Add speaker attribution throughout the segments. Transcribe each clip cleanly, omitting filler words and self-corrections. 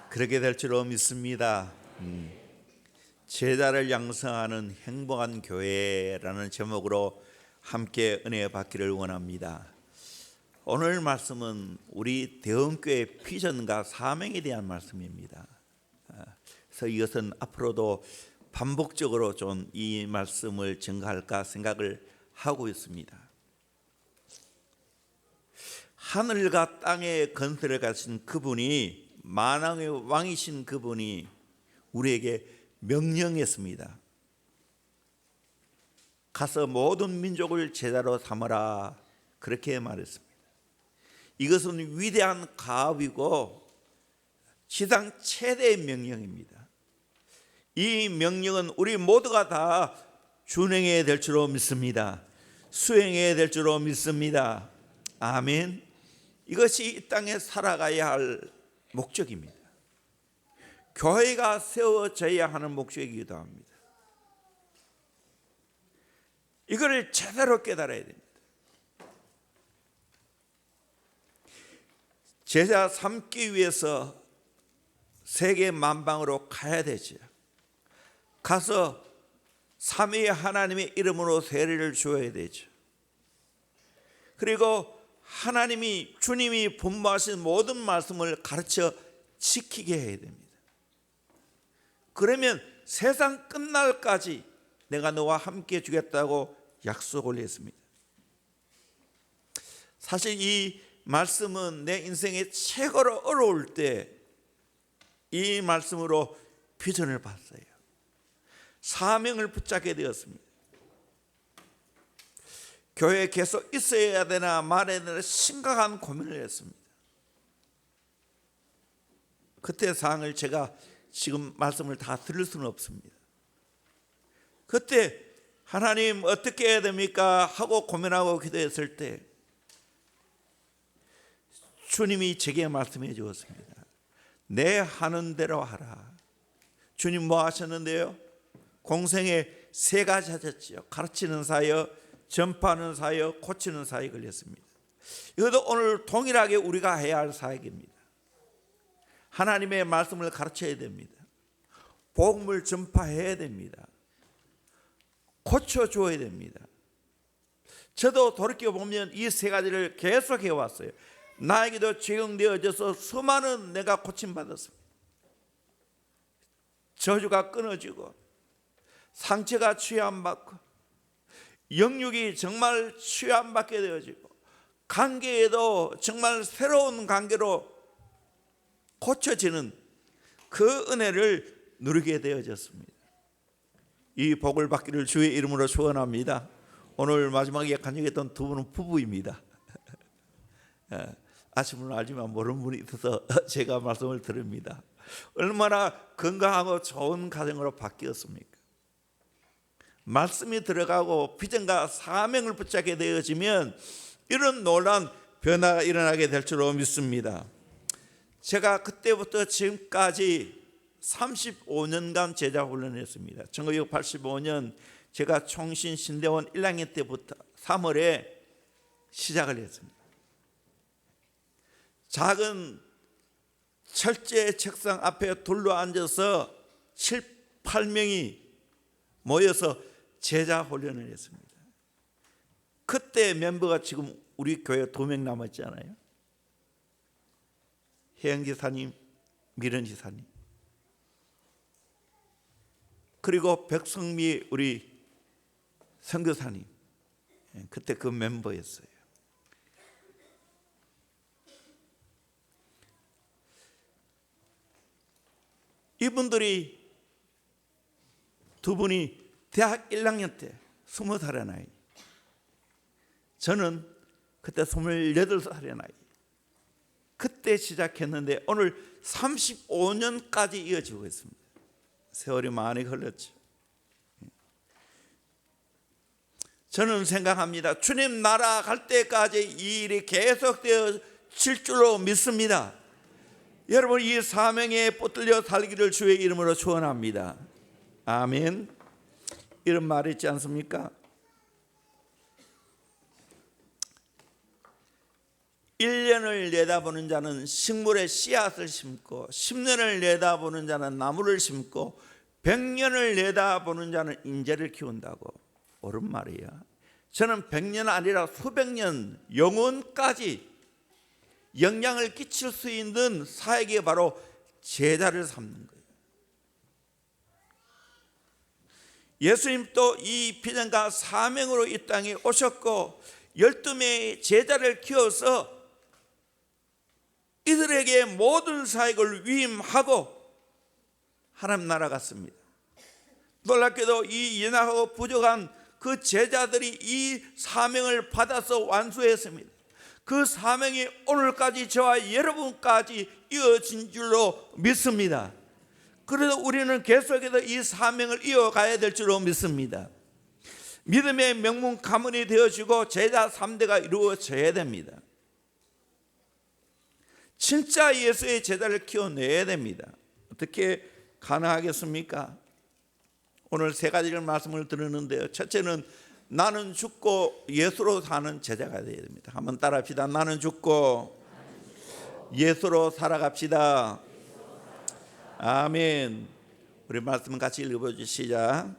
Speaker 1: 그렇게 될 줄로 믿습니다. 제자를 양성하는 행복한 교회라는 제목으로 함께 은혜 받기를 원합니다. 오늘 말씀은 우리 대원교회 비전과 사명에 대한 말씀입니다. 그래서 이것은 앞으로도 반복적으로 좀 이 말씀을 증가할까 생각을 하고 있습니다. 하늘과 땅의 건설을 가신 그분이, 만왕의 왕이신 그분이 우리에게 명령했습니다. 가서 모든 민족을 제자로 삼으라, 그렇게 말했습니다. 이것은 위대한 가업이고 지상 최대의 명령입니다. 이 명령은 우리 모두가 다 준행해야 될 줄로 믿습니다. 수행해야 될 줄로 믿습니다. 아멘. 이것이 이 땅에 살아가야 할 목적입니다. 교회가 세워져야 하는 목적이기도 합니다. 이걸 제대로 깨달아야 됩니다. 제자 삼기 위해서 세계 만방으로 가야 되죠. 가서 삼위의 하나님의 이름으로 세례를 줘야 되죠. 그리고 주님이 분부하신 모든 말씀을 가르쳐 지키게 해야 됩니다. 그러면 세상 끝날까지 내가 너와 함께 주겠다고 약속을 했습니다. 사실 이 말씀은 내 인생에 최고로 어려울 때 이 말씀으로 비전을 봤어요. 사명을 붙잡게 되었습니다. 교회에 계속 있어야 되나 말아야 되나 심각한 고민을 했습니다. 그때 상황을 제가 지금 말씀을 다 들을 수는 없습니다. 그때 하나님 어떻게 해야 됩니까? 하고 고민하고 기도했을 때 주님이 제게 말씀해 주었습니다. 내 하는 대로 하라. 주님 뭐 하셨는데요? 공생에 세 가지 하셨지요. 가르치는 사역, 전파하는 사역, 고치는 사역이 걸렸습니다. 이것도 오늘 동일하게 우리가 해야 할 사역입니다. 하나님의 말씀을 가르쳐야 됩니다. 복음을 전파해야 됩니다. 고쳐줘야 됩니다. 저도 돌이켜보면 이 세 가지를 계속 해왔어요. 나에게도 적용되어져서 수많은 내가 고침받았습니다. 저주가 끊어지고 상처가 치유받고 영육이 정말 치유받게 되어지고 관계에도 정말 새로운 관계로 고쳐지는 그 은혜를 누리게 되어졌습니다. 이 복을 받기를 주의 이름으로 축원합니다. 오늘 마지막에 간증했던 두 분은 부부입니다. 아시는 분은 알지만 모르는 분이 있어서 제가 말씀을 드립니다. 얼마나 건강하고 좋은 가정으로 바뀌었습니까? 말씀이 들어가고 비전과 사명을 붙잡게 되어지면 이런 놀라운 변화가 일어나게 될 줄로 믿습니다. 제가 그때부터 지금까지 35년간 제자 훈련을 했습니다. 1985년 제가 총신 신대원 1학년 때부터 3월에 시작을 했습니다. 작은 철제 책상 앞에 둘러앉아서 7, 8명이 모여서 제자 훈련을 했습니다. 그때 멤버가 지금 우리 교회 2명 남았잖아요. 혜영 지사님, 미련 지사님, 그리고 백성미 우리 선교사님, 그때 그 멤버였어요. 이분들이 두 분이 대학 1학년 때 20살의 나이, 저는 그때 28살의 나이, 그때 시작했는데 오늘 35년까지 이어지고 있습니다. 세월이 많이 흘렀죠. 저는 생각합니다. 주님 나라 갈 때까지 이 일이 계속되어질 줄로 믿습니다. 여러분 이 사명에 붙들려 살기를 주의 이름으로 축원합니다. 아멘. 이런 말이 있지 않습니까? 1년을 내다보는 자는 식물의 씨앗을 심고 10년을 내다보는 자는 나무를 심고 100년을 내다보는 자는 인재를 키운다고. 옳은 말이야. 저는 100년 아니라 수백 년 영혼까지 영향을 끼칠 수 있는 사역이 바로 제자를 삼는 거예요. 예수님도 이 비전과 사명으로 이 땅에 오셨고 12명의 제자를 키워서 이들에게 모든 사역을 위임하고 하나님 나라 갔습니다. 놀랍게도 이 연약하고 부족한 그 제자들이 이 사명을 받아서 완수했습니다. 그 사명이 오늘까지 저와 여러분까지 이어진 줄로 믿습니다. 그래서 우리는 계속해서 이 사명을 이어가야 될 줄로 믿습니다. 믿음의 명문 가문이 되어지고 제자 3대가 이루어져야 됩니다. 진짜 예수의 제자를 키워내야 됩니다. 어떻게 가능하겠습니까? 오늘 세 가지를 말씀을 드리는데요. 첫째는 나는 죽고 예수로 사는 제자가 되어야 됩니다. 한번 따라합시다. 나는 죽고 예수로 살아갑시다. 아멘. 우리 말씀 같이 읽어보죠. 시작.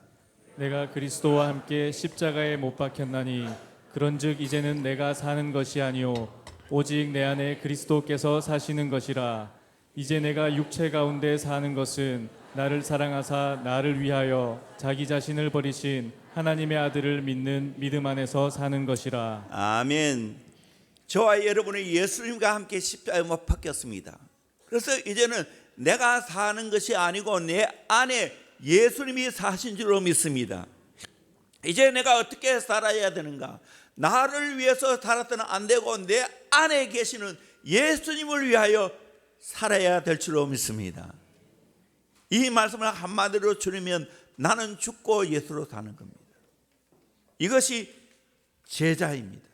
Speaker 2: 내가 그리스도와 함께 십자가에 못 박혔나니 그런즉 이제는 내가 사는 것이 아니요 오직 내 안에 그리스도께서 사시는 것이라. 이제 내가 육체 가운데 사는 것은 나를 사랑하사 나를 위하여 자기 자신을 버리신 하나님의 아들을 믿는 믿음 안에서 사는 것이라.
Speaker 1: 아멘. 저와 여러분이 예수님과 함께 십자가에 못 박혔습니다. 그래서 이제는 내가 사는 것이 아니고 내 안에 예수님이 사신 줄로 믿습니다. 이제 내가 어떻게 살아야 되는가? 나를 위해서 살았더니 안 되고 내 안에 계시는 예수님을 위하여 살아야 될 줄로 믿습니다. 이 말씀을 한마디로 줄이면 나는 죽고 예수로 사는 겁니다. 이것이 제자입니다.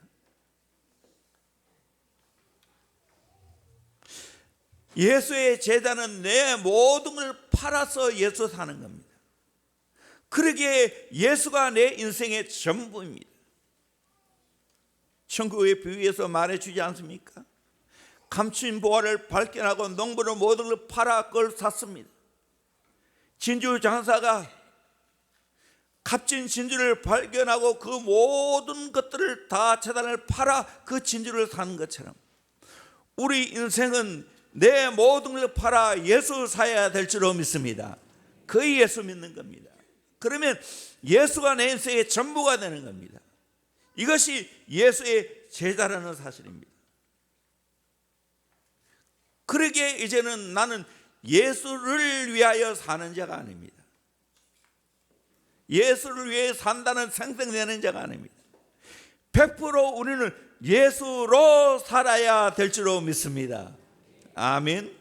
Speaker 1: 예수의 제자는 내 모든 걸 팔아서 예수 사는 겁니다. 그러기에 예수가 내 인생의 전부입니다. 천국의 비유에서 말해주지 않습니까? 감춘 보화를 발견하고 농부는 모든 걸 팔아 그걸 샀습니다. 진주 장사가 값진 진주를 발견하고 그 모든 것들을 다 재단을 팔아 그 진주를 사는 것처럼 우리 인생은 내 모든 걸 팔아 예수 사야 될 줄로 믿습니다. 그 예수 믿는 겁니다. 그러면 예수가 내 인생의 전부가 되는 겁니다. 이것이 예수의 제자라는 사실입니다. 그러기에 이제는 나는 예수를 위하여 사는 자가 아닙니다. 예수를 위해 산다는 생생내는 자가 아닙니다. 100% 우리는 예수로 살아야 될 줄로 믿습니다. 아멘.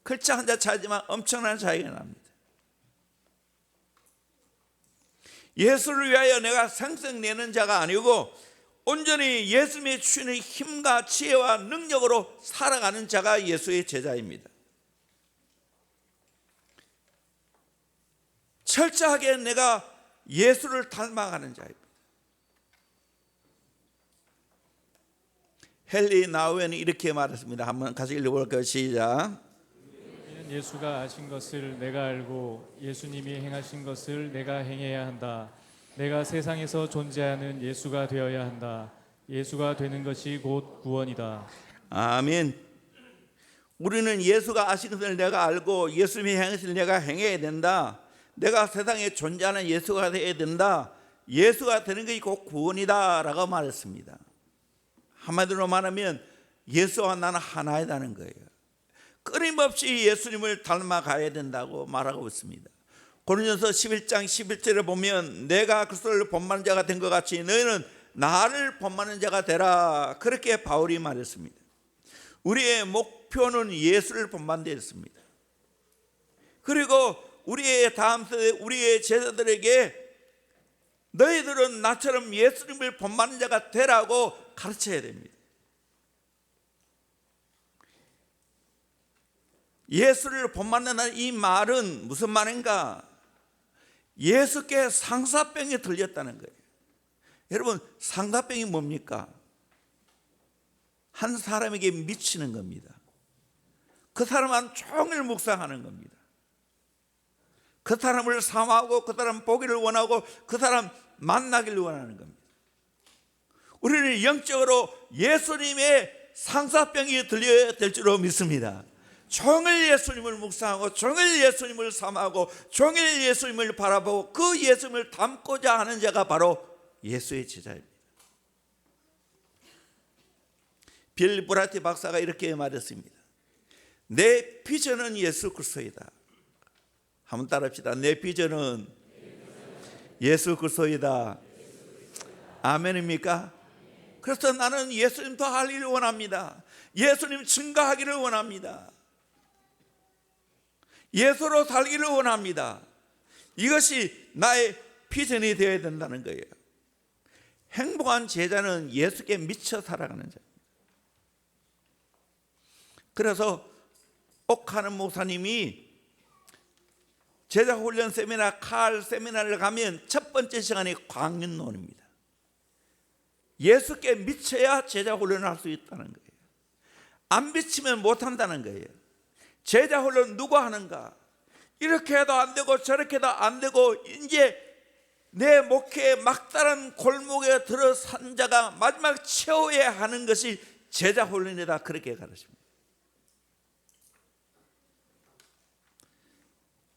Speaker 1: 글자 한자 차이지만 엄청난 차이가 납니다. 예수를 위하여 내가 생생내는 자가 아니고 온전히 예수님이 주시는 힘과 지혜와 능력으로 살아가는 자가 예수의 제자입니다. 철저하게 내가 예수를 닮아가는 자입니다. 헨리 나우엔이 이렇게 말했습니다. 한번 같이 읽어볼까요? 시작.
Speaker 2: 예수가 아신 것을 내가 알고 예수님이 행하신 것을 내가 행해야 한다. 내가 세상에서 존재하는 예수가 되어야 한다. 예수가 되는 것이 곧 구원이다.
Speaker 1: 아멘. 우리는 예수가 아신 것을 내가 알고 예수님이 행하신 것을 내가 행해야 된다. 내가 세상에 존재하는 예수가 되어야 된다. 예수가 되는 것이 곧 구원이다 라고 말했습니다. 한마디로 말하면 예수와 나는 하나이다는 거예요. 끊임없이 예수님을 닮아가야 된다고 말하고 있습니다. 고린도서 11장 11절에 보면 내가 그리스도를 본받는 자가 된 것 같이 너희는 나를 본받는 자가 되라. 그렇게 바울이 말했습니다. 우리의 목표는 예수를 본받는 데였습니다. 그리고 우리의 다음 세대 우리의 제자들에게 너희들은 나처럼 예수님을 본받는 자가 되라고 가르쳐야 됩니다. 예수를 본받는다는 이 말은 무슨 말인가? 예수께 상사병이 들렸다는 거예요. 여러분, 상사병이 뭡니까? 한 사람에게 미치는 겁니다. 그 사람은 종일 묵상하는 겁니다. 그 사람을 사모하고 그 사람 보기를 원하고 그 사람 만나기를 원하는 겁니다. 우리는 영적으로 예수님의 상사병이 들려야 될 줄로 믿습니다. 종일 예수님을 묵상하고 종일 예수님을 사모하고 종일 예수님을 바라보고 그 예수님을 닮고자 하는 자가 바로 예수의 제자입니다. 빌 브라티 박사가 이렇게 말했습니다. 내 비전은 예수 그리스도이다. 한번 따라합시다. 내 비전은 예수 그리스도이다. 아멘입니까? 그래서 나는 예수님 더 알기를 원합니다. 예수님 증거하기를 원합니다. 예수로 살기를 원합니다. 이것이 나의 비전이 되어야 된다는 거예요. 행복한 제자는 예수께 미쳐 살아가는 자입니다. 그래서 옥하는 목사님이 제자훈련 세미나, 칼 세미나를 가면 첫 번째 시간이 광년론입니다. 예수께 미쳐야 제자훈련을 할 수 있다는 거예요. 안 미치면 못한다는 거예요. 제자훈련 누가 하는가? 이렇게 해도 안 되고 저렇게 해도 안 되고 이제 내 목회의 막다른 골목에 들어선 자가 마지막 최후에 하는 것이 제자훈련이다. 그렇게 가르칩니다.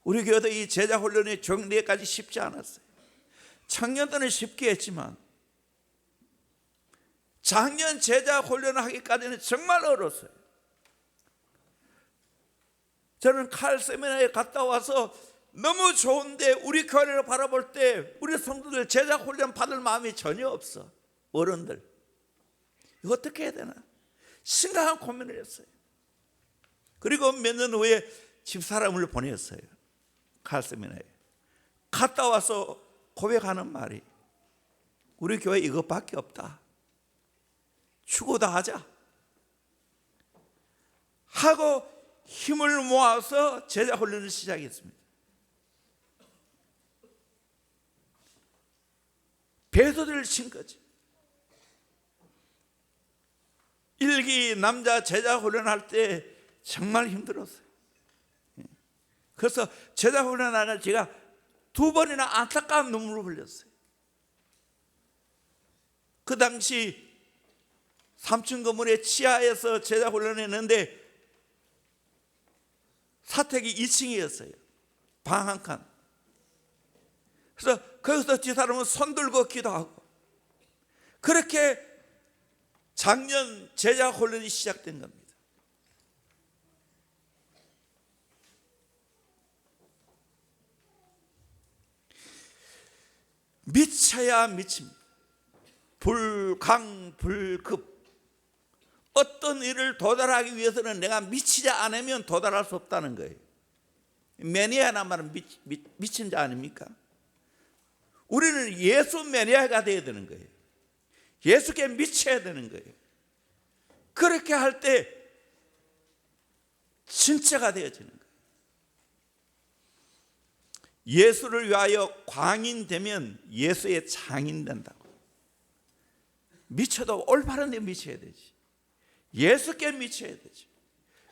Speaker 1: 우리 교회도 이 제자훈련이 정리까지 쉽지 않았어요. 청년들은 쉽게 했지만 작년 제자훈련을 하기까지는 정말 어려웠어요. 저는 칼 세미나에 갔다 와서 너무 좋은데 우리 교회를 바라볼 때 우리 성도들 제자훈련 받을 마음이 전혀 없어. 어른들 이거 어떻게 해야 되나 심각한 고민을 했어요. 그리고 몇 년 후에 집사람을 보냈어요. 칼 세미나에 갔다 와서 고백하는 말이 우리 교회 이것밖에 없다. 추구다 하자 하고 힘을 모아서 제자 훈련을 시작했습니다. 배소리를 친 거지. 일기 남자 제자 훈련할 때 정말 힘들었어요. 그래서 제자 훈련하는 제가 2번이나 안타까운 눈물을 흘렸어요. 그 당시 3층 건물의 지하에서 제자 훈련했는데 사택이 2층이었어요. 방 한 칸. 그래서 거기서 집사람은 손 들고 기도하고 그렇게 작년 제자 훈련이 시작된 겁니다. 미쳐야 미칩니다. 불강불급. 어떤 일을 도달하기 위해서는 내가 미치지 않으면 도달할 수 없다는 거예요. 매니아나 말은 미친 자 아닙니까? 우리는 예수 매니아가 되어야 되는 거예요. 예수께 미쳐야 되는 거예요. 그렇게 할 때 진짜가 되어지는 거예요. 예수를 위하여 광인 되면 예수의 장인 된다고. 미쳐도 올바른 데 미쳐야 되지. 예수께 미쳐야 되지.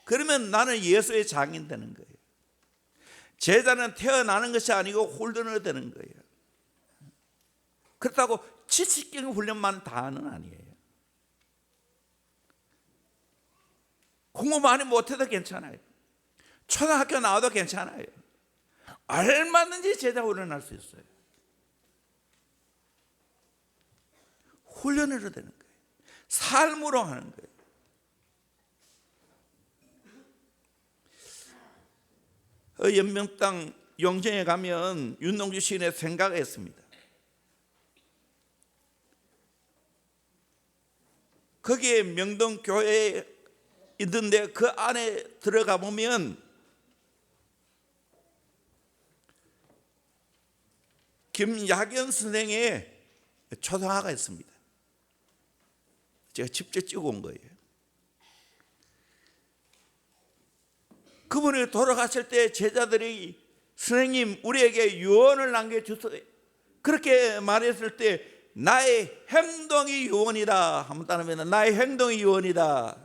Speaker 1: 그러면 나는 예수의 장인 되는 거예요. 제자는 태어나는 것이 아니고 훈련을 되는 거예요. 그렇다고 지식경 훈련만 다는 아니에요. 공부 많이 못해도 괜찮아요. 초등학교 나와도 괜찮아요. 얼마든지 제자 훈련할 수 있어요. 훈련으로 되는 거예요. 삶으로 하는 거예요. 연명당 용정에 가면 윤동주 시인의 생가가 있습니다. 거기에 명동교회에 있는데 그 안에 들어가 보면 김야견 선생의 초상화가 있습니다. 제가 직접 찍어 온 거예요. 그분이 돌아가실 때 제자들이 선생님 우리에게 유언을 남겨주세요. 그렇게 말했을 때 나의 행동이 유언이다. 한번 따르면 나의 행동이 유언이다.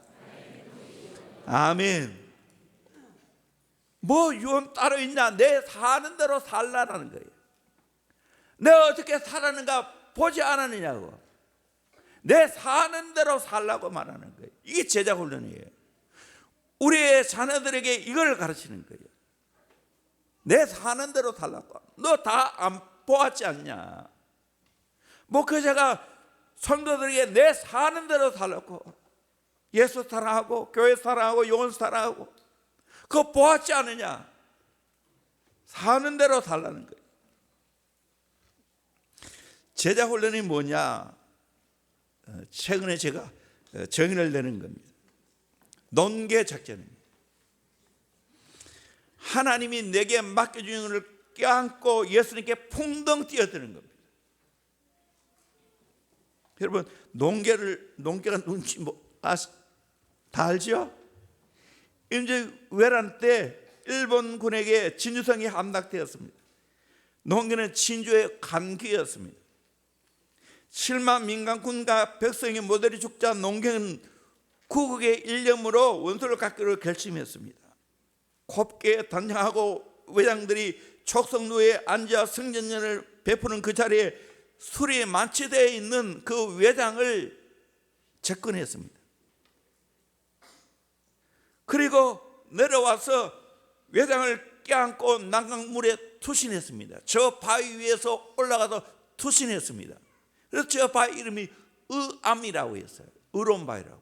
Speaker 1: 아멘. 뭐 유언 따로 있냐? 내 사는 대로 살라라는 거예요. 내가 어떻게 살았는가 보지 않았느냐고. 내 사는 대로 살라고 말하는 거예요. 이게 제자 훈련이에요. 우리의 자녀들에게 이걸 가르치는 거예요. 내 사는 대로 살라고. 너 다 안 보았지 않냐? 목회자가 성도들에게 내 사는 대로 살라고. 예수 사랑하고 교회 사랑하고 영혼 사랑하고 그거 보았지 않느냐? 사는 대로 살라는 거예요. 제자 훈련이 뭐냐? 최근에 제가 정의를 내는 겁니다. 논계 작전입니다. 하나님이 내게 맡겨주는 것을 껴안고 예수님께 풍덩 뛰어드는 겁니다. 여러분, 논계가 눈치 다 알죠? 임진왜란 때 일본군에게 진주성이 함락되었습니다. 논계는 진주의 간기였습니다. 7만 민간군과 백성이 모조리 죽자 논계는 구국의 일념으로 원수를 갚기로 결심했습니다. 곱게 단장하고 외장들이 촉성루에 앉아 성전년을 베푸는 그 자리에 술이 만취되어 있는 그 외장을 접근했습니다. 그리고 내려와서 외장을 껴안고 난강물에 투신했습니다. 저 바위 위에서 올라가서 투신했습니다. 그래서 저 바위 이름이 의암이라고 했어요. 의로운 바위라고.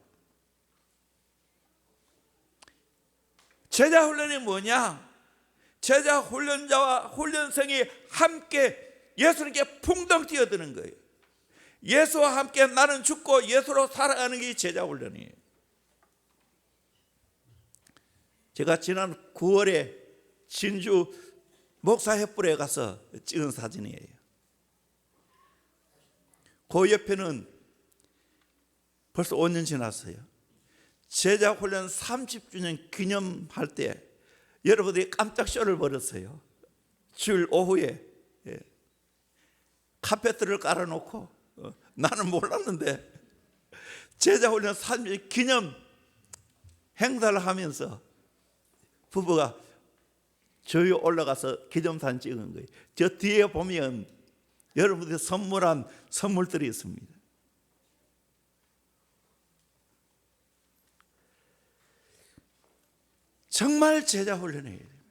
Speaker 1: 제자 훈련이 뭐냐? 제자 훈련자와 훈련생이 함께 예수님께 풍덩 뛰어드는 거예요. 예수와 함께 나는 죽고 예수로 살아가는 게 제자 훈련이에요. 제가 지난 9월에 진주 목사 횃불에 가서 찍은 사진이에요. 그 옆에는 벌써 5년 지났어요. 제자 훈련 30주년 기념할 때 여러분들이 깜짝 쇼를 벌였어요. 주일 오후에 카페트를 깔아놓고 나는 몰랐는데 제자 훈련 30주년 기념 행사를 하면서 부부가 저희 올라가서 기념사진 찍은 거예요. 저 뒤에 보면 여러분들이 선물한 선물들이 있습니다. 정말 제자 훈련해야 됩니다.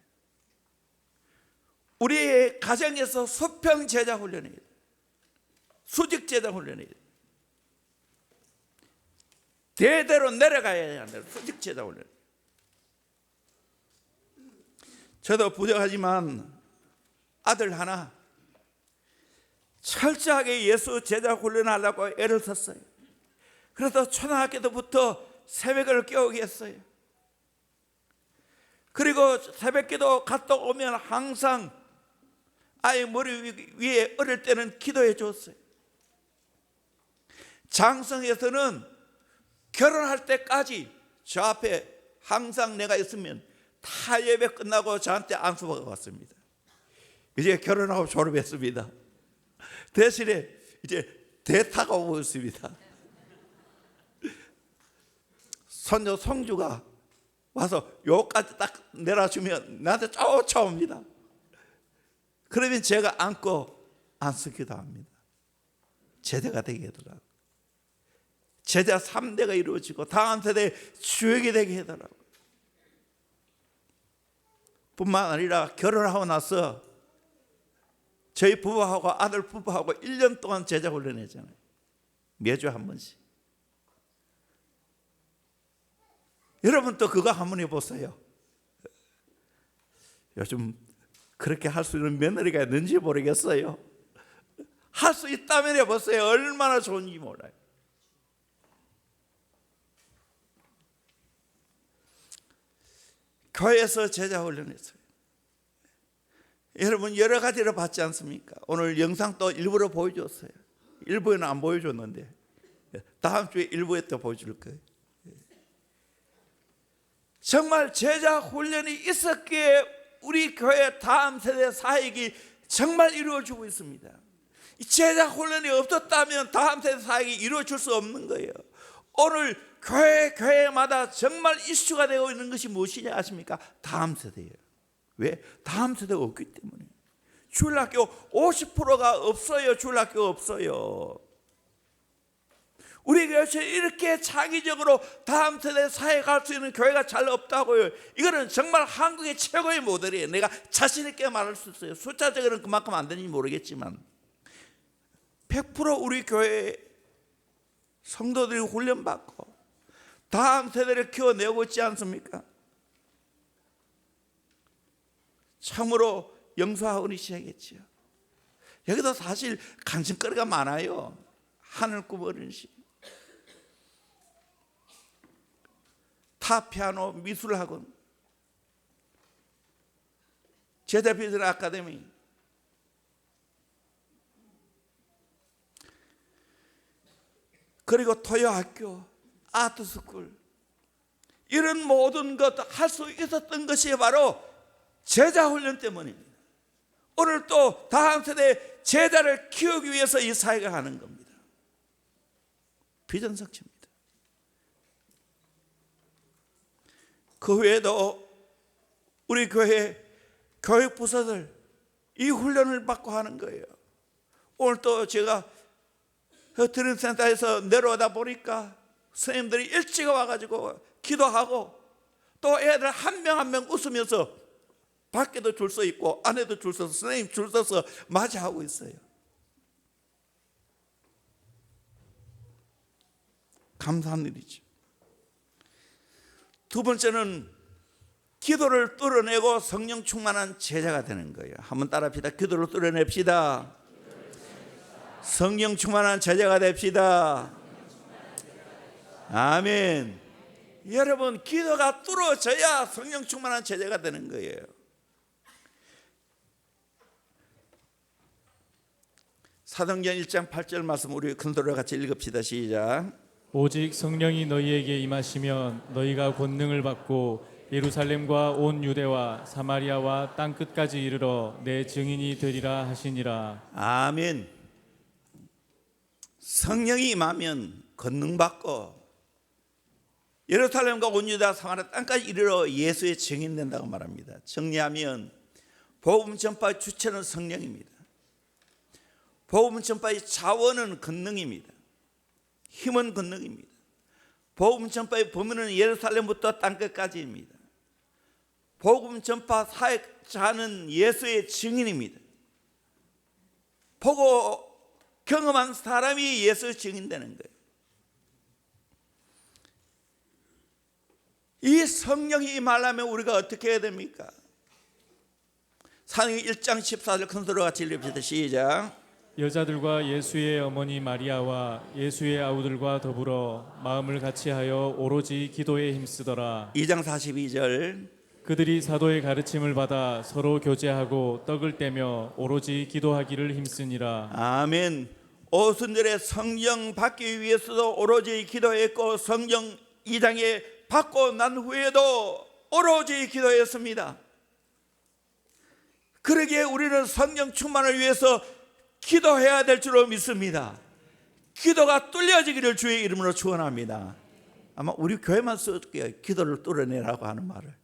Speaker 1: 우리의 가정에서 수평 제자 훈련해야 됩니다. 수직 제자 훈련해야 됩니다. 대대로 내려가야 한다. 수직 제자 훈련. 저도 부족하지만 아들 하나 철저하게 예수 제자 훈련하려고 애를 썼어요. 그래서 초등학교 때부터 새벽을 깨우게 했어요. 그리고 새벽기도 갔다 오면 항상 아이 머리 위에 어릴 때는 기도해 줬어요. 장성에서는 결혼할 때까지 저 앞에 항상 내가 있으면 다 예배 끝나고 저한테 안수가 왔습니다. 이제 결혼하고 졸업했습니다. 대신에 이제 대타가 오고 있습니다. 손녀 성주가 와서 요까지 딱 내려주면 나한테 쫓아옵니다. 그러면 제가 안고 안수기도 합니다. 제대가 되게 하더라고요. 제자 3대가 이루어지고 다음 세대에 주역이 되게 하더라고요. 뿐만 아니라 결혼하고 나서 저희 부부하고 아들 부부하고 1년 동안 제자 훈련했잖아요. 매주 한 번씩. 여러분 또 그거 한번 해보세요. 요즘 그렇게 할 수 있는 며느리가 있는지 모르겠어요. 할 수 있다면 해보세요. 얼마나 좋은지 몰라요. 교회에서 제자 훈련했어요. 여러분 여러 가지를 봤지 않습니까? 오늘 영상도 일부러 보여줬어요. 일부에는 안 보여줬는데 다음 주에 일부에 또 보여줄 거예요. 정말 제자 훈련이 있었기에 우리 교회 다음 세대 사역이 정말 이루어지고 있습니다. 이 제자 훈련이 없었다면 다음 세대 사역이 이루어질 수 없는 거예요. 오늘 교회마다 정말 이슈가 되고 있는 것이 무엇이냐 아십니까? 다음 세대예요. 왜? 다음 세대가 없기 때문에. 주일학교 50%가 없어요. 주일학교 없어요. 우리 교회에서 이렇게 창의적으로 다음 세대 사역할 수 있는 교회가 잘 없다고요. 이거는 정말 한국의 최고의 모델이에요. 내가 자신 있게 말할 수 있어요. 숫자적으로는 그만큼 안 되는지 모르겠지만 100% 우리 교회 성도들이 훈련받고 다음 세대를 키워내고 있지 않습니까? 참으로 영수학원이 시작했지요. 여기도 사실 간증거리가 많아요. 하늘 꿈 어린이집, 타 피아노 미술학원, 제자비전 아카데미, 그리고 토요학교, 아트스쿨, 이런 모든 것 할 수 있었던 것이 바로 제자훈련 때문입니다. 오늘 또 다음 세대 제자를 키우기 위해서 이 사역을 하는 겁니다. 비전성취입니다. 그 외에도 우리 교회 교육부서들 이 훈련을 받고 하는 거예요. 오늘 또 제가 드림센터에서 내려오다 보니까 선생님들이 일찍 와가지고 기도하고 또 애들 한 명 한 명 웃으면서 밖에도 줄 서 있고 안에도 줄 서서 선생님 줄 서서 맞이하고 있어요. 감사한 일이죠. 두 번째는 기도를 뚫어내고 성령 충만한 제자가 되는 거예요. 한번 따라합시다. 기도를 뚫어냅시다. 성령 충만한 제자가 됩시다. 아멘. 여러분, 기도가 뚫어져야 성령 충만한 제자가 되는 거예요. 사도행전 1장 8절 말씀 우리 큰소리로 같이 읽읍시다. 시작.
Speaker 2: 오직 성령이 너희에게 임하시면 너희가 권능을 받고 예루살렘과 온 유대와 사마리아와 땅 끝까지 이르러 내 증인이 되리라 하시니라.
Speaker 1: 아멘. 성령이 임하면 권능 받고 예루살렘과 온 유다 사마리아 땅까지 이르러 예수의 증인 된다고 말합니다. 정리하면 복음 전파의 주체는 성령입니다. 복음 전파의 자원은 권능입니다. 힘은 권능입니다. 복음 전파의 범위는 예루살렘부터 땅끝까지입니다. 복음 전파 사역자는 예수의 증인입니다. 보고 경험한 사람이 예수의 증인되는 거예요. 이 성령이 임하려면 우리가 어떻게 해야 됩니까? 사도행전 1장 14절 큰 소리로 같이 읽읍시다. 시작.
Speaker 2: 여자들과 예수의 어머니 마리아와 예수의 아우들과 더불어 마음을 같이하여 오로지 기도에 힘쓰더라.
Speaker 1: 2장 42절.
Speaker 2: 그들이 사도의 가르침을 받아 서로 교제하고 떡을 떼며 오로지 기도하기를 힘쓰니라.
Speaker 1: 아멘. 오순절에 성령 받기 위해서도 오로지 기도했고 성령 2장에 받고 난 후에도 오로지 기도했습니다. 그러기에 우리는 성령 충만을 위해서 기도해야 될 줄로 믿습니다. 기도가 뚫려지기를 주의 이름으로 축원합니다. 아마 우리 교회만 쓸게요. 기도를 뚫어내라고 하는 말을.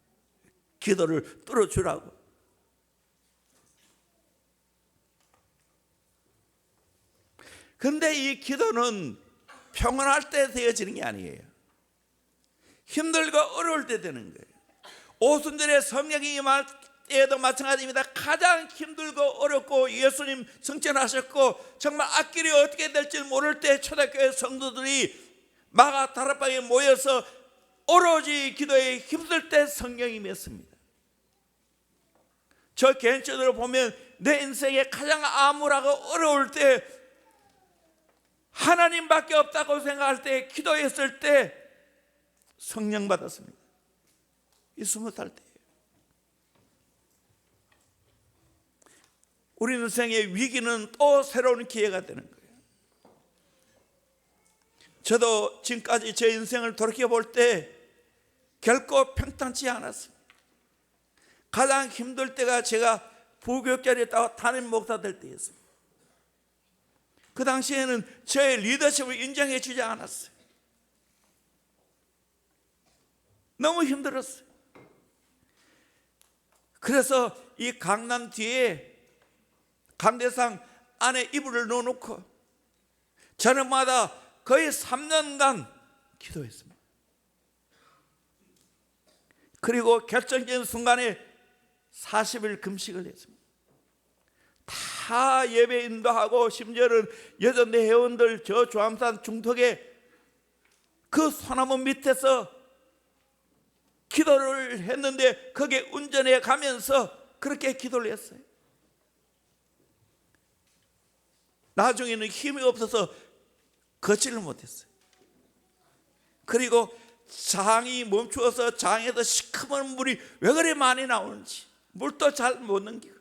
Speaker 1: 기도를 뚫어주라고. 그런데 이 기도는 평안할 때 되어지는 게 아니에요. 힘들고 어려울 때 되는 거예요. 오순절에 성령이 임할 때에도 마찬가지입니다. 가장 힘들고 어렵고 예수님 승천하셨고 정말 앞길이 어떻게 될지 모를 때 초대교회 성도들이 마가 다락방에 모여서 오로지 기도에 힘들 때 성령이 임했습니다. 저 개인적으로 보면 내 인생에 가장 암울하고 어려울 때 하나님밖에 없다고 생각할 때 기도했을 때 성령 받았습니다. 이 20살 때예요. 우리 인생의 위기는 또 새로운 기회가 되는 거예요. 저도 지금까지 제 인생을 돌이켜볼 때 결코 평탄치 않았습니다. 가장 힘들 때가 제가 부교육자리에 담임 목사 될 때였습니다. 그 당시에는 저의 리더십을 인정해 주지 않았어요. 너무 힘들었어요. 그래서 이 강남 뒤에 강대상 안에 이불을 넣어놓고 저녁마다 거의 3년간 기도했습니다. 그리고 결정적인 순간에 40일 금식을 했습니다. 다 예배 인도하고 심지어는 여전대 회원들 저 조암산 중턱에 그 소나무 밑에서 기도를 했는데 거기에 운전해 가면서 그렇게 기도를 했어요. 나중에는 힘이 없어서 걷지를 못했어요. 그리고 장이 멈추어서 장에서 시커먼 물이 왜 그리 많이 나오는지 물도 잘 못 넘기고.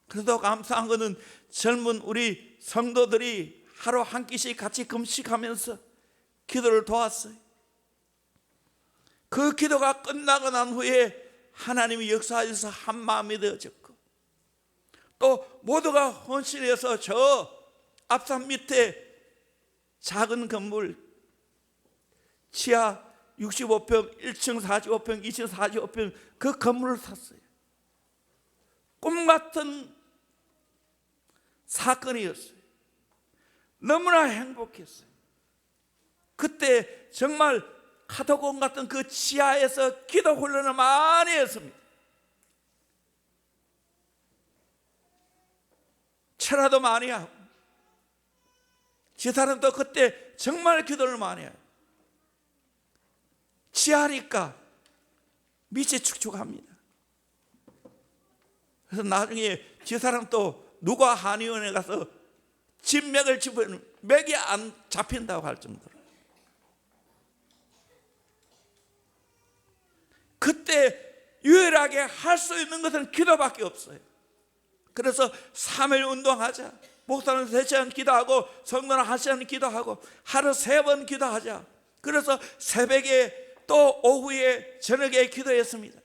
Speaker 1: 그래도 감사한 것은 젊은 우리 성도들이 하루 한 끼씩 같이 금식하면서 기도를 도왔어요. 그 기도가 끝나고 난 후에 하나님이 역사하셔서 한 마음이 되어졌고, 또 모두가 헌신해서 저 앞산 밑에 작은 건물 지하 65평, 1층 45평, 2층 45평 그 건물을 샀어요. 꿈 같은 사건이었어요. 너무나 행복했어요. 그때 정말 카도곤 같은 그 지하에서 기도 훈련을 많이 했습니다. 철화도 많이 하고, 지사람도 그때 정말 기도를 많이 해요. 지하니까 밑이 축축합니다. 그래서 나중에 지사람 또 누가 한의원에 가서 진맥을 집으면 맥이 안 잡힌다고 할 정도로. 그때 유일하게 할 수 있는 것은 기도밖에 없어요. 그래서 3일 운동하자, 목사는 3시간 기도하고 성도는 1시간 기도하고 하루 3번 기도하자. 그래서 새벽에 또 오후에 저녁에 기도했습니다.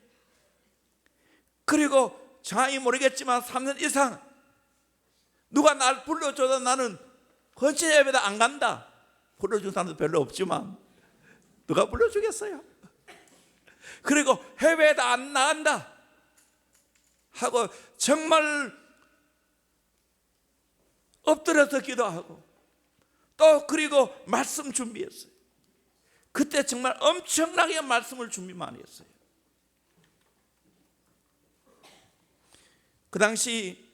Speaker 1: 그리고 정확히 모르겠지만 3년 이상 누가 날 불러줘도 나는 헌신 예배도 안 간다. 불러준 사람도 별로 없지만 누가 불러주겠어요? 그리고 해외에도 안 나간다 하고 정말 엎드려서 기도하고, 또 그리고 말씀 준비했어요. 그때 정말 엄청나게 말씀을 준비 많이 했어요. 그 당시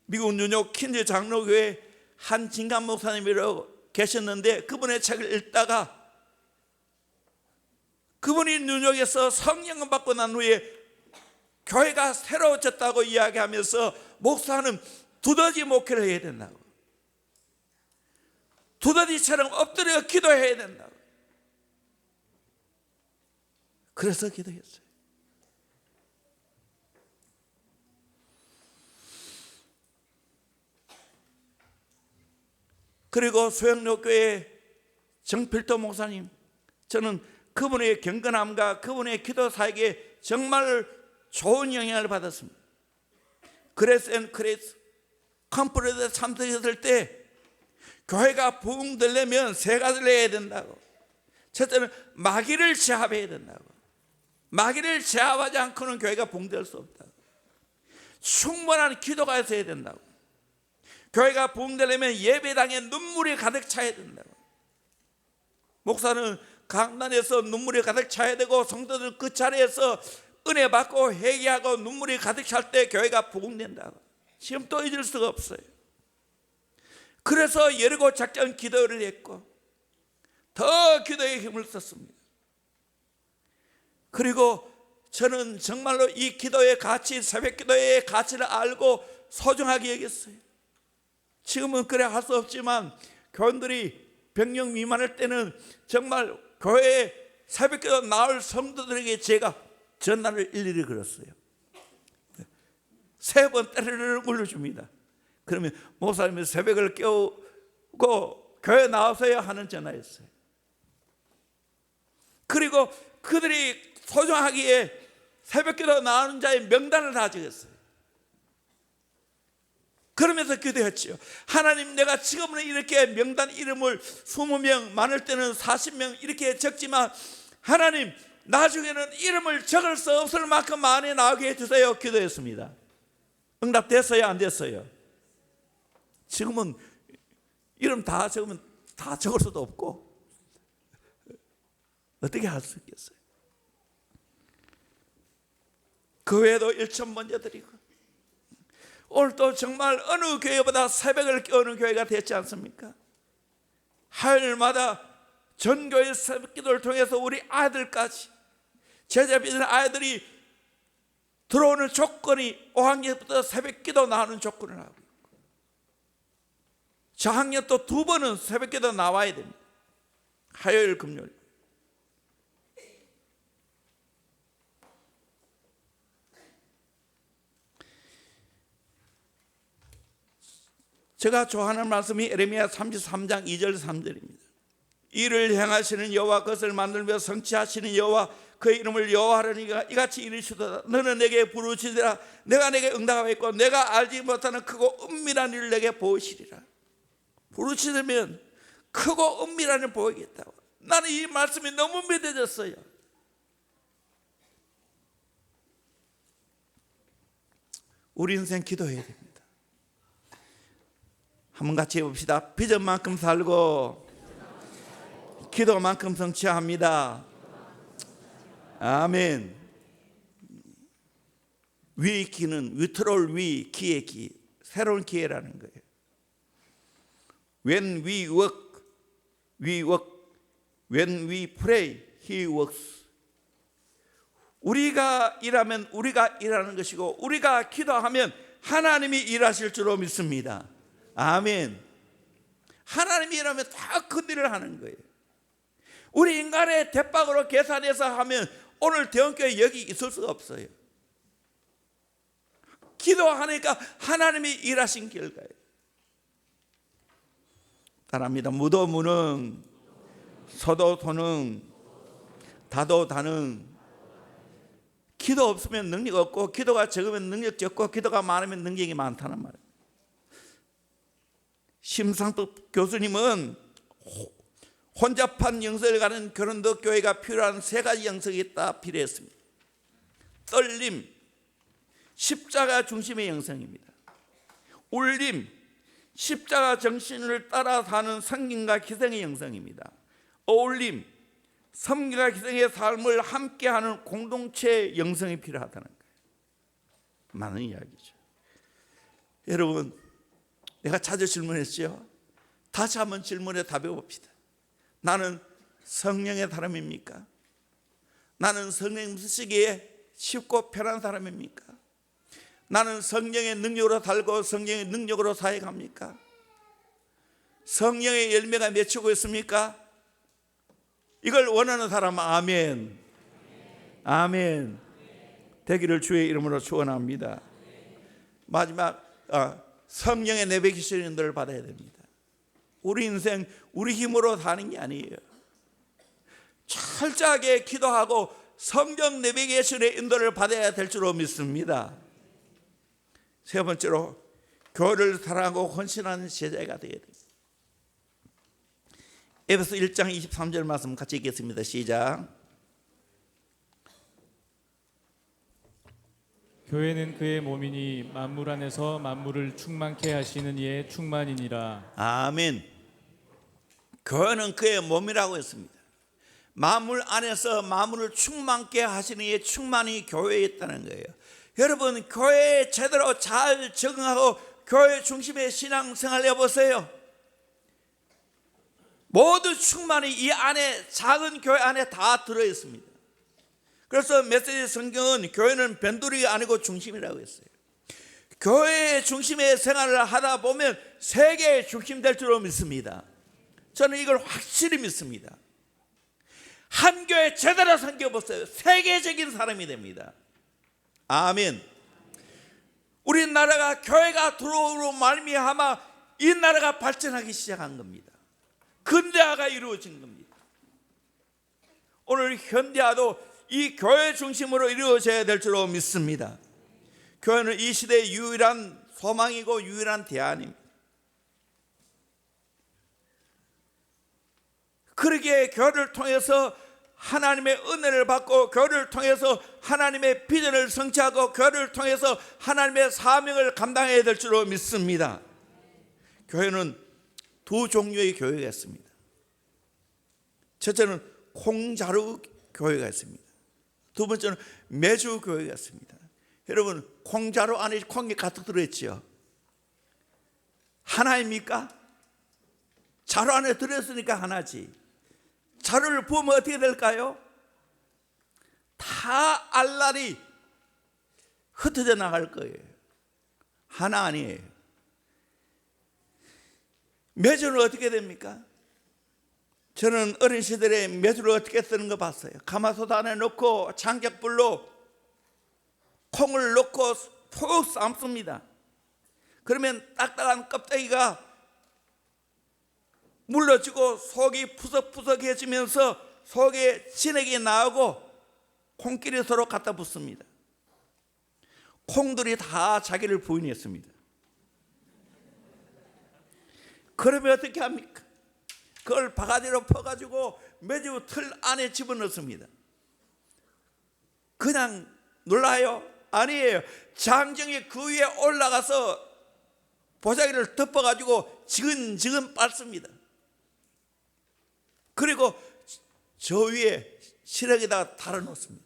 Speaker 1: 미국 뉴욕 퀸즈 장로교회 한 진감 목사님이라고 계셨는데, 그분의 책을 읽다가 그분이 뉴욕에서 성령을 받고 난 후에 교회가 새로워졌다고 이야기하면서 목사는 두더지 목회를 해야 된다고, 두더지처럼 엎드려 기도해야 된다고. 그래서 기도했어요. 그리고 소영로교회 정필도 목사님, 저는 그분의 경건함과 그분의 기도 사역에 정말 좋은 영향을 받았습니다. 그레스 앤 크레스 컨퍼런스에 참석했을 때 교회가 부흥되려면 3가지를 해야 된다고. 첫째는 마귀를 제압해야 된다고. 마귀를 제압하지 않고는 교회가 부흥될 수 없다고. 충분한 기도가 있어야 된다고. 교회가 부흥되려면 예배당에 눈물이 가득 차야 된다고. 목사는 강단에서 눈물이 가득 차야 되고, 성도들 그 자리에서 은혜 받고 회개하고 눈물이 가득 찰 때 교회가 부흥된다고. 지금 또 잊을 수가 없어요. 그래서 여리고 작전 기도를 했고 더 기도에 힘을 썼습니다. 그리고 저는 정말로 이 기도의 가치, 새벽 기도의 가치를 알고 소중하게 여겼어요. 지금은 그래 할 수 없지만 교인들이 100명 미만할 때는 정말 교회에 새벽 기도 나올 성도들에게 제가 전화를 일일이 걸었어요. 3번 때리를 굴려줍니다. 그러면 목사님이 새벽을 깨우고 교회 나와서야 하는 전화였어요. 그리고 그들이 소중하기에 새벽기도 나오는 자의 명단을 다 적었어요. 그러면서 기도했지요. 하나님, 내가 지금은 이렇게 명단 이름을 20명, 많을 때는 40명 이렇게 적지만 하나님, 나중에는 이름을 적을 수 없을 만큼 많이 나오게 해주세요. 기도했습니다. 응답됐어요? 안 됐어요? 지금은 이름 다 적으면 다 적을 수도 없고 어떻게 할 수 있겠어요? 그 외에도 1천 먼저 드리고, 오늘 또 정말 어느 교회보다 새벽을 깨우는 교회가 됐지 않습니까? 화요일마다 전교회 새벽 기도를 통해서 우리 아이들까지, 제자비들 아이들이 들어오는 조건이 5학년부터 새벽 기도 나오는 조건을 하고 있고, 저학년 또 2번은 새벽 기도 나와야 됩니다. 화요일, 금요일. 제가 좋아하는 말씀이 에레미야 33장 2절 3절입니다. 이를 행하시는 여호와, 그것을 만들며 성취하시는 여호와, 그의 이름을 여호와라니가 이같이 이르시도다. 너는 내게 부르짖으라. 내가 내게 응답하겠고 내가 알지 못하는 크고 은밀한 일을 내게 보이시리라. 부르짖으면 크고 은밀한 일을 보이겠다고. 나는 이 말씀이 너무 믿어졌어요. 우리 인생 기도해야 됩니다. 한번 같이 해봅시다. 비전만큼 살고 기도만큼 성취합니다. 아멘. 위기는 위트롤 위, 기의 기, 새로운 기회라는 거예요. When we work, we work. When we pray, He works. 우리가 일하면 우리가 일하는 것이고, 우리가 기도하면 하나님이 일하실 줄로 믿습니다. 아멘. 하나님이 일하면 다 큰 일을 하는 거예요. 우리 인간의 대박으로 계산해서 하면 오늘 대원교회 여기 있을 수가 없어요. 기도하니까 하나님이 일하신 결과예요. 따라합니다. 무도 무능, 서도 소능, 다도 다능. 기도 없으면 능력 없고, 기도가 적으면 능력 적고, 기도가 많으면 능력이 많다는 말이에요. 심상덕 교수님은 혼잡한 영성을 가는 교련도 교회가 필요한 3가지 영성이 있다 필요했습니다. 떨림, 십자가 중심의 영성입니다. 울림, 십자가 정신을 따라 사는 성김과 기생의 영성입니다. 어울림, 섬김과 기생의 삶을 함께하는 공동체의 영성이 필요하다는 거예요. 많은 이야기죠. 여러분, 내가 자주 질문했죠. 다시 한번 질문에 답해 봅시다. 나는 성령의 사람입니까? 나는 성령 쓰시기에 쉽고 편한 사람입니까? 나는 성령의 능력으로 살고 성령의 능력으로 사역합니까? 성령의 열매가 맺히고 있습니까? 이걸 원하는 사람 아멘. 아멘. 되기를 주의 이름으로 축원합니다. 마지막 성령의 내배기시는 인도를 받아야 됩니다. 우리 인생 우리 힘으로 사는 게 아니에요. 철저하게 기도하고 성령 내배기시는 인도를 받아야 될 줄로 믿습니다. 3번째로 교회를 사랑하고 헌신하는 제자가 되어야 됩니다. 에베소 1장 23절 말씀 같이 읽겠습니다. 시작.
Speaker 2: 교회는 그의 몸이니 만물 안에서 만물을 충만케 하시는 이의 충만이니라.
Speaker 1: 아멘. 교회는 그의 몸이라고 했습니다. 만물 안에서 만물을 충만케 하시는 이의 충만이 교회에 있다는 거예요. 여러분, 교회에 제대로 잘 적응하고 교회 중심의 신앙생활 해보세요. 모두 충만이 이 안에, 작은 교회 안에 다 들어있습니다. 그래서 메시지 성경은 교회는 변두리가 아니고 중심이라고 했어요. 교회의 중심의 생활을 하다 보면 세계의 중심 될 줄로 믿습니다. 저는 이걸 확실히 믿습니다. 한 교회 제대로 섬겨보세요. 세계적인 사람이 됩니다. 아멘. 우리나라가 교회가 들어오므로 말미암아 이 나라가 발전하기 시작한 겁니다. 근대화가 이루어진 겁니다. 오늘 현대화도 이 교회 중심으로 이루어져야 될 줄로 믿습니다. 교회는 이 시대의 유일한 소망이고 유일한 대안입니다. 그러기에 교회를 통해서 하나님의 은혜를 받고, 교회를 통해서 하나님의 비전을 성취하고, 교회를 통해서 하나님의 사명을 감당해야 될 줄로 믿습니다. 교회는 두 종류의 교회가 있습니다. 첫째는 콩자루 교회가 있습니다. 두 번째는 매주 교회가 있습니다. 여러분, 콩자루 안에 콩이 가득 들어있지요. 하나입니까? 자루 안에 들어있으니까 하나지. 자루를 부으면 어떻게 될까요? 다 알알이 흩어져 나갈 거예요. 하나 아니에요. 매주는 어떻게 됩니까? 저는 어린 시절에 매주를 어떻게 쓰는 거 봤어요. 가마솥 안에 넣고 장작불로 콩을 넣고 푹 삶습니다. 그러면 딱딱한 껍데기가 물러지고 속이 푸석푸석해지면서 속에 진액이 나오고 콩끼리 서로 갖다 붙습니다. 콩들이 다 자기를 부인했습니다. 그러면 어떻게 합니까? 그걸 바가지로 퍼가지고 매주 틀 안에 집어넣습니다. 그냥 놀라요? 아니에요. 장정이 그 위에 올라가서 보자기를 덮어가지고 지근지근 빻습니다. 그리고 저 위에 시래기다가 달아놓습니다.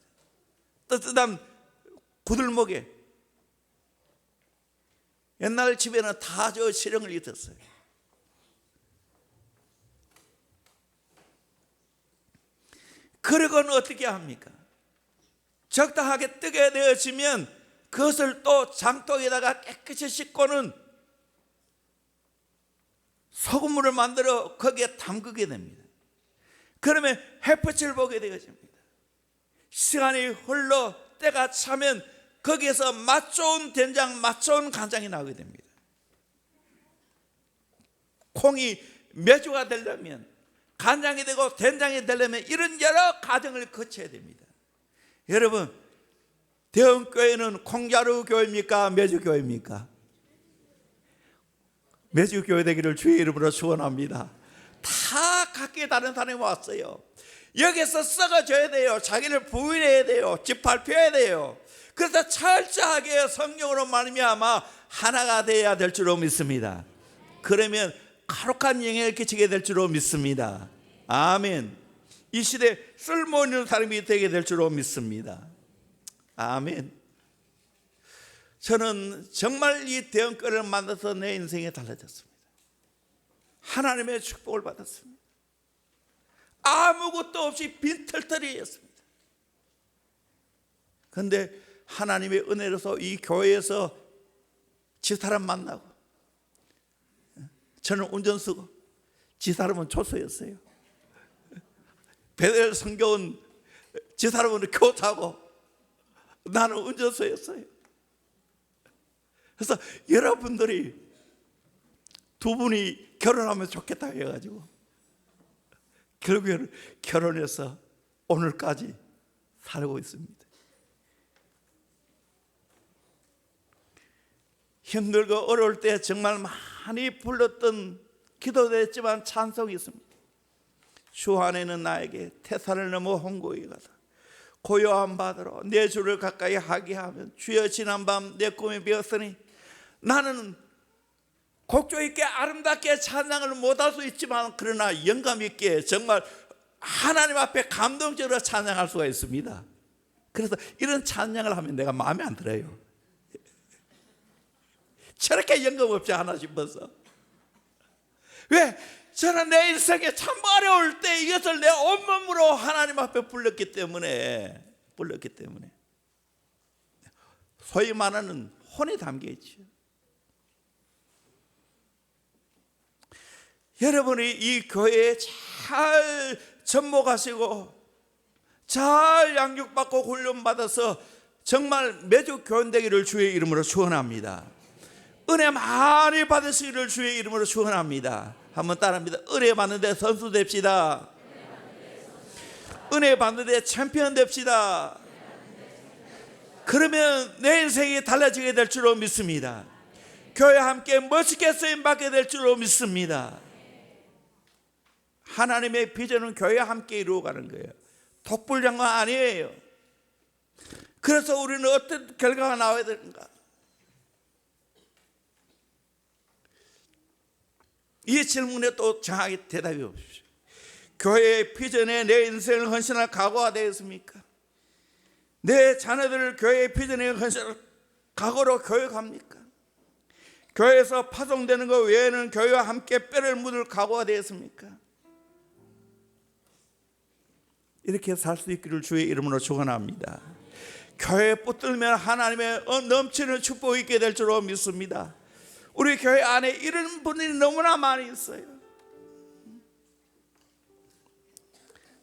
Speaker 1: 뜨뜻한 구들목에. 옛날 집에는 다 저 시령을 입었어요. 그러고는 어떻게 합니까? 적당하게 뜨게 되어지면 그것을 또 장독에다가 깨끗이 씻고는 소금물을 만들어 거기에 담그게 됩니다. 그러면 햇볕을 보게 되어집니다. 시간이 흘러 때가 차면 거기에서 맛 좋은 된장, 맛 좋은 간장이 나오게 됩니다. 콩이 매주가 되려면, 간장이 되고 된장이 되려면 이런 여러 과정을 거쳐야 됩니다. 여러분, 대형교회는 콩자루 교회입니까? 매주 교회입니까? 매주 교회 되기를 주의 이름으로 축원합니다. 다 각기 다른 사람이 왔어요. 여기서 썩어져야 돼요. 자기를 부인해야 돼요. 집 발표해야 돼요. 그래서 철저하게 성령으로 말미암아 하나가 되어야 될 줄로 믿습니다. 그러면 거룩한 영향을 끼치게 될 줄로 믿습니다. 아멘. 이 시대에 쓸모있는 사람이 되게 될 줄로 믿습니다. 아멘. 저는 정말 이 대형교회를 만나서 내 인생이 달라졌습니다. 하나님의 축복을 받았습니다. 아무것도 없이 빈털터리였습니다. 그런데 하나님의 은혜로서 이 교회에서 집사람 만나고, 저는 운전수고 집사람은 조수였어요. 베델 성교원 집사람은 교사고 나는 운전수였어요. 그래서 여러분들이 두 분이 결혼하면 좋겠다 해가지고 결국에는 결혼해서 오늘까지 살고 있습니다. 힘들고 어려울 때 정말 많이 불렀던 기도도 했지만 찬송이 있습니다. 주 안에는 나에게 태산을 넘어 홍고에 가서 고요한 바다로 내 주를 가까이 하게 하면 주여 지난 밤 내 꿈이 비었으니. 나는 곡조 있게 아름답게 찬양을 못할 수 있지만 그러나 영감 있게 정말 하나님 앞에 감동적으로 찬양할 수가 있습니다. 그래서 이런 찬양을 하면 내가 마음에 안 들어요. 저렇게 영감 없지 않아 싶어서. 왜? 저는 내 인생에 참 어려울 때 이것을 내 온몸으로 하나님 앞에 불렀기 때문에 소위 말하는 혼이 담겨 있죠. 여러분이 이 교회에 잘 접목하시고 잘 양육받고 훈련받아서 정말 매주 교훈되기를 주의 이름으로 축원합니다. 은혜 많이 받으시기를 주의 이름으로 축원합니다. 한번 따라합니다. 은혜 받는데 선수 됩시다. 은혜 받는데 챔피언 됩시다. 그러면 내 인생이 달라지게 될 줄로 믿습니다. 교회와 함께 멋있게 쓰임받게 될 줄로 믿습니다. 하나님의 비전은 교회와 함께 이루어가는 거예요. 독불장관 아니에요. 그래서 우리는 어떤 결과가 나와야 되는가? 이 질문에 또 정확히 대답이 없으시죠. 교회의 비전에 내 인생을 헌신할 각오가 되었습니까? 내 자녀들을 교회의 비전에 헌신할 각오로 교육합니까? 교회에서 파송되는 것 외에는 교회와 함께 뼈를 묻을 각오가 되었습니까? 이렇게 살 수 있기를 주의 이름으로 축원합니다. 교회에 붙들면 하나님의 넘치는 축복이 있게 될 줄로 믿습니다. 우리 교회 안에 이런 분들이 너무나 많이 있어요.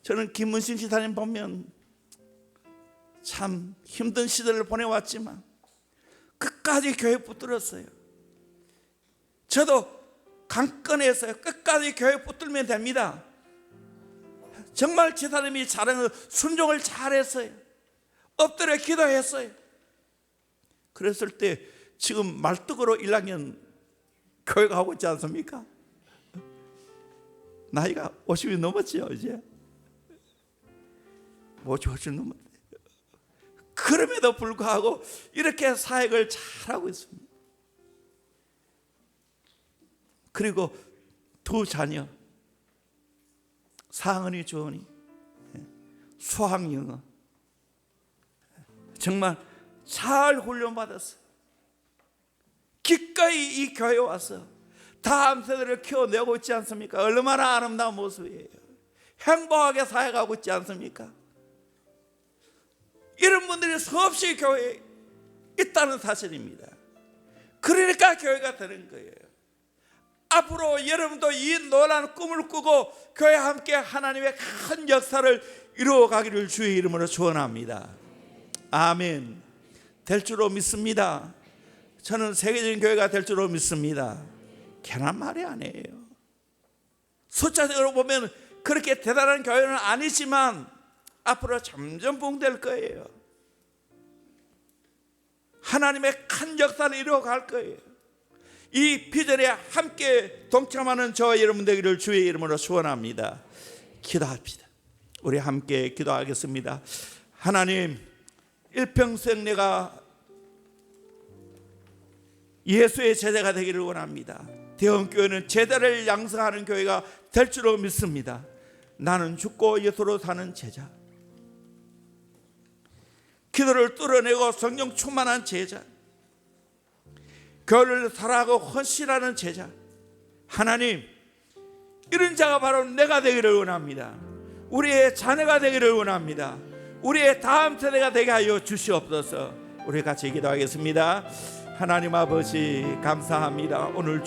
Speaker 1: 저는 김문신 지사님 보면 참 힘든 시대를 보내왔지만 끝까지 교회에 붙들었어요. 저도 강건했어요. 끝까지 교회에 붙들면 됩니다. 정말 지사님이 잘하는 순종을 잘했어요. 엎드려 기도했어요. 그랬을 때 지금 말뚝으로 1학년 교회 가고 있지 않습니까? 나이가 50이 넘었죠 이제. 50이 넘었대. 그럼에도 불구하고 이렇게 사역을 잘하고 있습니다. 그리고 두 자녀, 상은이, 주은이, 수학 영어 정말 잘 훈련받았어요. 기꺼이 이 교회에 와서 다음 세대를 키워내고 있지 않습니까? 얼마나 아름다운 모습이에요. 행복하게 사역하고 있지 않습니까? 이런 분들이 수없이 교회에 있다는 사실입니다. 그러니까 교회가 되는 거예요. 앞으로 여러분도 이 놀라운 꿈을 꾸고 교회와 함께 하나님의 큰 역사를 이루어가기를 주의 이름으로 축원합니다. 아멘. 될 줄로 믿습니다. 저는 세계적인 교회가 될 줄로 믿습니다. 괜한 말이 아니에요. 숫자적으로 보면 그렇게 대단한 교회는 아니지만 앞으로 점점 부흥될 거예요. 하나님의 큰 역사를 이루어갈 거예요. 이 비전에 함께 동참하는 저와 여러분 되기를 주의 이름으로 축원합니다. 기도합시다. 우리 함께 기도하겠습니다. 하나님, 일평생 내가 예수의 제자가 되기를 원합니다. 대원교회는 제자를 양성하는 교회가 될 줄로 믿습니다. 나는 죽고 예수로 사는 제자, 기도를 뚫어내고 성령 충만한 제자, 교회를 사랑하고 헌신하는 제자, 하나님, 이런 자가 바로 내가 되기를 원합니다. 우리의 자녀가 되기를 원합니다. 우리의 다음 세대가 되게 하여 주시옵소서. 우리 같이 기도하겠습니다. 하나님 아버지 감사합니다. 오늘